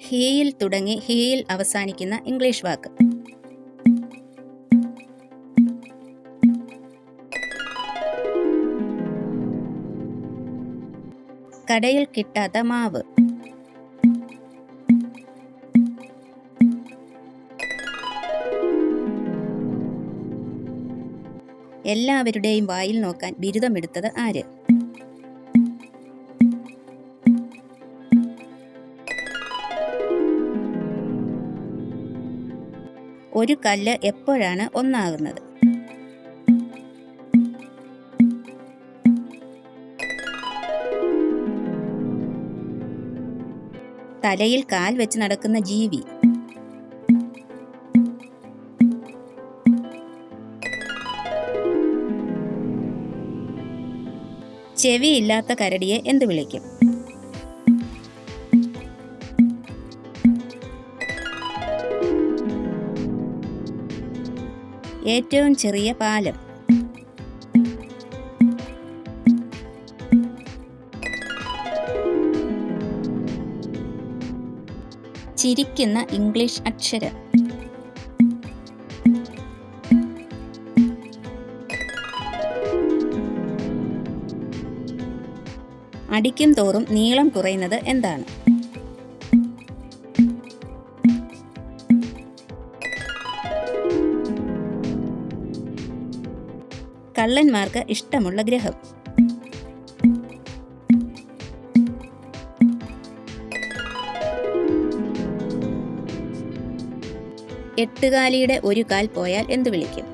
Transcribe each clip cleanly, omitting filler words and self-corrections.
ഹീയിൽ തുടങ്ങി ഹീയിൽ അവസാനിക്കുന്ന ഇംഗ്ലീഷ് വാക്ക്. കടയിൽ കിട്ടാത്ത മാവ്. എല്ലാവരുടെയും വായിൽ നോക്കാൻ ബിരുദമെടുത്തത് ആര്? ഒരു കല്ല് എപ്പോഴാണ് ഒന്നാകുന്നത്? തലയിൽ കാൽ വെച്ച് നടക്കുന്ന ജീവി. ചെവിയില്ലാത്ത കരടിയെ എന്ത് വിളിക്കും? ഏറ്റവും ചെറിയ പാലം. ചിരിക്കുന്ന ഇംഗ്ലീഷ് അക്ഷരം. അടിക്കും തോറും നീളം കുറയുന്നത് എന്താണ്? കള്ളന്മാർക്ക് ഇഷ്ടമുള്ള ഗ്രഹം. എട്ടുകാലിയുടെ ഒരു കാൽ പോയാൽ എന്ത് വിളിക്കും?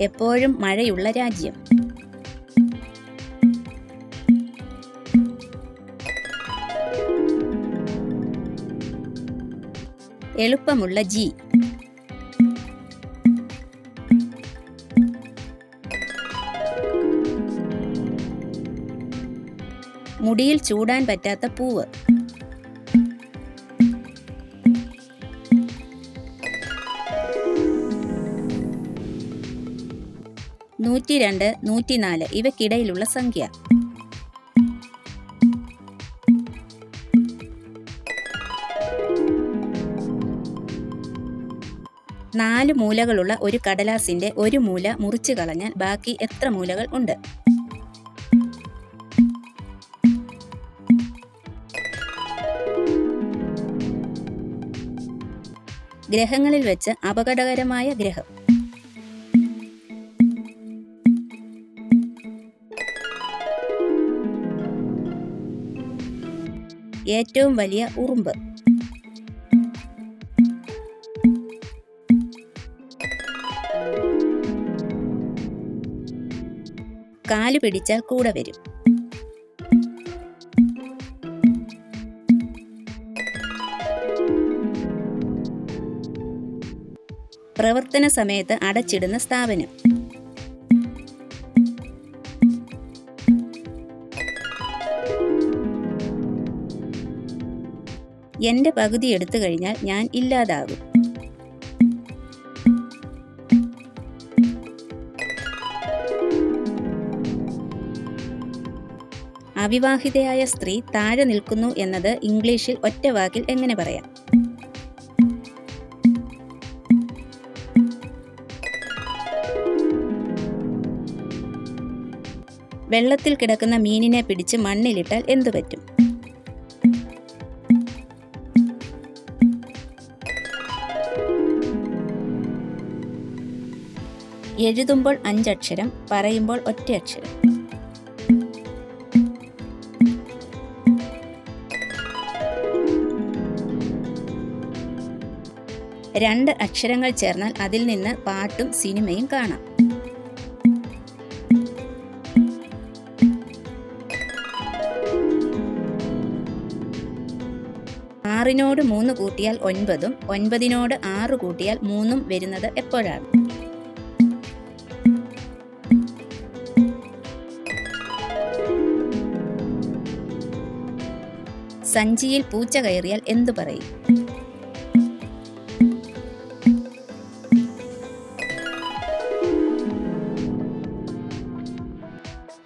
എപ്പോഴും മഴയുള്ള രാജ്യം. എളുപ്പമുള്ള ജി. മുടിയിൽ ചൂടാൻ പറ്റാത്ത പൂവ്. നൂറ്റിരണ്ട്, 104 ഇവയ്ക്കിടയിലുള്ള സംഖ്യ. നാല് മൂലകളുള്ള ഒരു കടലാസിന്റെ ഒരു മൂല മുറിച്ചു കളഞ്ഞാൽ ബാക്കി എത്ര മൂലകൾ ഉണ്ട്? ഗ്രഹങ്ങളിൽ വെച്ച് അപകടകരമായ ഗ്രഹം. ഏറ്റവും വലിയ ഉറുമ്പ്. കാല് പിടിച്ചാൽ കൂടെ വരും. പ്രവർത്തന സമയത്ത് അടച്ചിടുന്ന സ്ഥാപനം. എന്റെ പകുതി എടുത്തു കഴിഞ്ഞാൽ ഞാൻ ഇല്ലാതാകും. അവിവാഹിതയായ സ്ത്രീ താഴെ നിൽക്കുന്നു എന്നത് ഇംഗ്ലീഷിൽ ഒറ്റ വാക്കിൽ എങ്ങനെ പറയാം? വെള്ളത്തിൽ കിടക്കുന്ന മീനിനെ പിടിച്ച് മണ്ണിലിട്ടാൽ എന്തു പറ്റും? എഴുതുമ്പോൾ 5 അക്ഷരം, പറയുമ്പോൾ ഒറ്റ അക്ഷരം. രണ്ട് അക്ഷരങ്ങൾ ചേർന്നാൽ അതിൽ നിന്ന് പാട്ടും സിനിമയും കാണാം. ആറിനോട് 3 കൂട്ടിയാൽ 9ഉം 9നോട് 6 കൂട്ടിയാൽ 3ഉം വരുന്നത് എപ്പോഴാണ്? സഞ്ചിയിൽ പൂച്ച കയറിയാൽ എന്തു പറയും?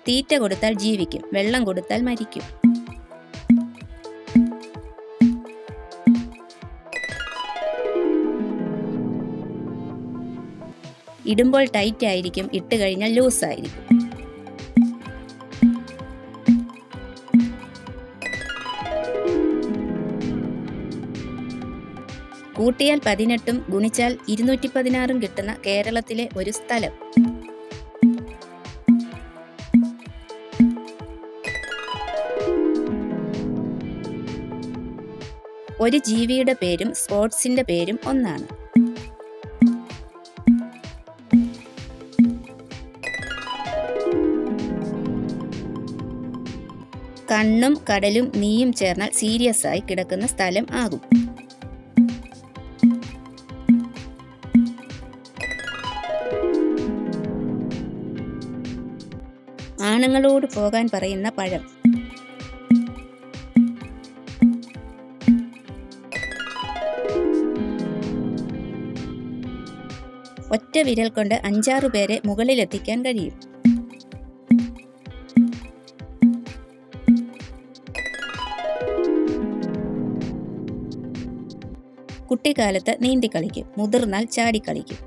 തീറ്റ കൊടുത്താൽ ജീവിക്കും, വെള്ളം കൊടുത്താൽ മരിക്കും. ഇടുമ്പോൾ ടൈറ്റ് ആയിരിക്കും, ഇട്ട് കഴിഞ്ഞാൽ ലൂസ് ആയിരിക്കും. കൂട്ടിയാൽ 18 ഗുണിച്ചാൽ 216 കിട്ടുന്ന കേരളത്തിലെ ഒരു സ്ഥലം. ഒരു ജീവിയുടെ പേരും സ്പോർട്സിന്റെ പേരും ഒന്നാണ്. കണ്ണും കടലും നീയും ചേർന്നാൽ സീരിയസ് ആയി കിടക്കുന്ന സ്ഥലം ആകും. ആണുങ്ങളോട് പോകാൻ പറയുന്ന പഴം. ഒറ്റ വിരൽ കൊണ്ട് 5-6 പേരെ മുകളിലെത്തിക്കാൻ കഴിയും. കുട്ടിക്കാലത്ത് നീന്തിക്കളിക്കും, മുതിർന്നാൽ ചാടിക്കളിക്കും.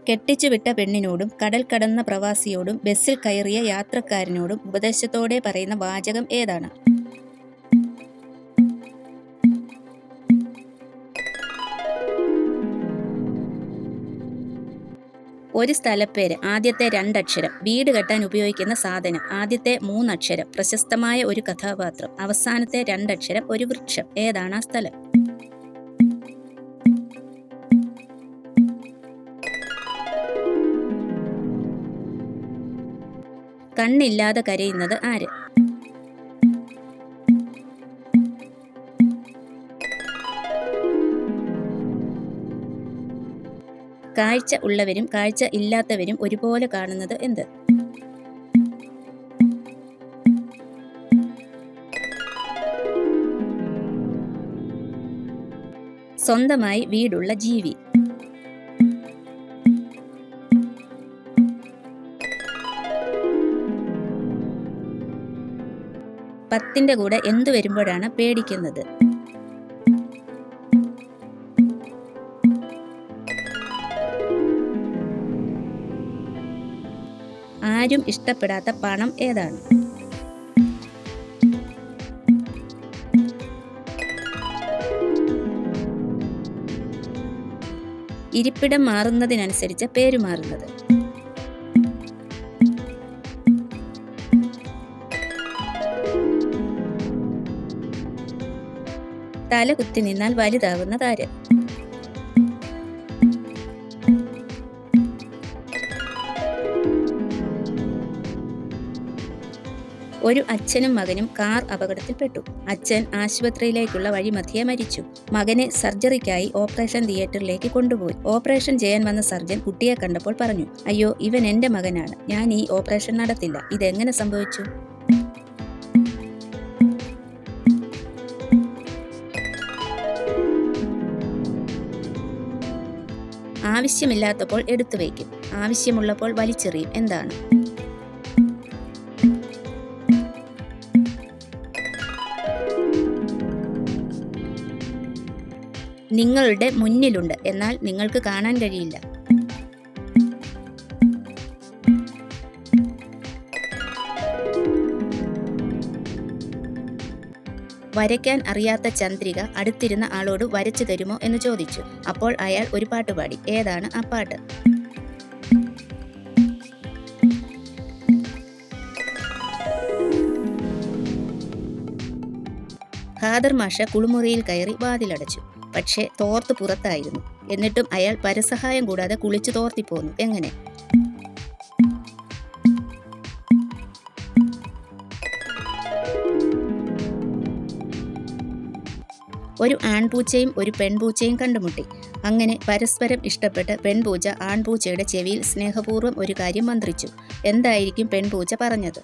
കെട്ടിച്ചുവിട്ട പെണ്ണിനോടും കടൽ കടന്ന പ്രവാസിയോടും ബസ്സിൽ കയറിയ യാത്രക്കാരനോടും ഉപദേശത്തോടെ പറയുന്ന വാചകം ഏതാണ്? ഒരു സ്ഥലപ്പേര്, ആദ്യത്തെ 2 അക്ഷരം, വീട് കെട്ടാൻ ഉപയോഗിക്കുന്ന സാധനം, ആദ്യത്തെ 3 അക്ഷരം, പ്രശസ്തമായ ഒരു കഥാപാത്രം, അവസാനത്തെ 2 അക്ഷരം, ഒരു വൃക്ഷം. ഏതാണ് ആ സ്ഥലം? കണ്ണില്ലാതെ കരയുന്നത് ആര്? കാഴ്ച ഉള്ളവരും കാഴ്ച ഇല്ലാത്തവരും ഒരുപോലെ കാണുന്നത് എന്ത്? സ്വന്തമായി വീടുള്ള ജീവി. പത്തിന്റെ കൂടെ എന്തു വരുമ്പോഴാണ് പേടിക്കുന്നത്? ആരും ഇഷ്ടപ്പെടാത്ത പണം ഏതാണ്? ഇരിപ്പിടം മാറുന്നതിനനുസരിച്ച് പേര് മാറുന്നത്. തല കുത്തി നിന്നാൽ വലുതാകുന്നത് ആര്? ഒരു അച്ഛനും മകനും കാർ അപകടത്തിൽപ്പെട്ടു. അച്ഛൻ ആശുപത്രിയിലേക്കുള്ള വഴിമധ്യേ മരിച്ചു. മകനെ സർജറിക്കായി ഓപ്പറേഷൻ തിയേറ്ററിലേക്ക് കൊണ്ടുപോയി. ഓപ്പറേഷൻ ചെയ്യാൻ വന്ന സർജൻ കുട്ടിയെ കണ്ടപ്പോൾ പറഞ്ഞു, അയ്യോ, ഇവൻ എന്റെ മകനാണ്, ഞാൻ ഈ ഓപ്പറേഷൻ നടത്തില്ല. ഇതെങ്ങനെ സംഭവിച്ചു? ആവശ്യമില്ലാത്തപ്പോൾ എടുത്തു വയ്ക്കും, ആവശ്യമുള്ളപ്പോൾ വലിച്ചെറിയും. എന്താണ്? നിങ്ങളുടെ മുന്നിലുണ്ട്, എന്നാൽ നിങ്ങൾക്ക് കാണാൻ കഴിയില്ല. വരയ്ക്കാൻ അറിയാത്ത ചന്ദ്രിക അടുത്തിരുന്ന ആളോട് വരച്ചു തരുമോ എന്ന് ചോദിച്ചു. അപ്പോൾ അയാൾ ഒരു പാട്ട് പാടി. ഏതാണ് ആ പാട്ട്? ഖാദർ മാഷ് കുളിമുറിയിൽ കയറി വാതിലടച്ചു. പക്ഷേ തോർത്ത് പുറത്തായിരുന്നു. എന്നിട്ടും അയാൾ പരസഹായം കൂടാതെ കുളിച്ചു തോർത്തിപ്പോന്നു. എങ്ങനെ? ഒരു ആൺപൂച്ചയും ഒരു പെൺപൂച്ചയും കണ്ടുമുട്ടി. അങ്ങനെ പരസ്പരം ഇഷ്ടപ്പെട്ട് പെൺപൂച്ച ആൺപൂച്ചയുടെ ചെവിയിൽ സ്നേഹപൂർവ്വം ഒരു കാര്യം മന്ത്രിച്ചു. എന്തായിരിക്കും പെൺപൂച്ച പറഞ്ഞത്?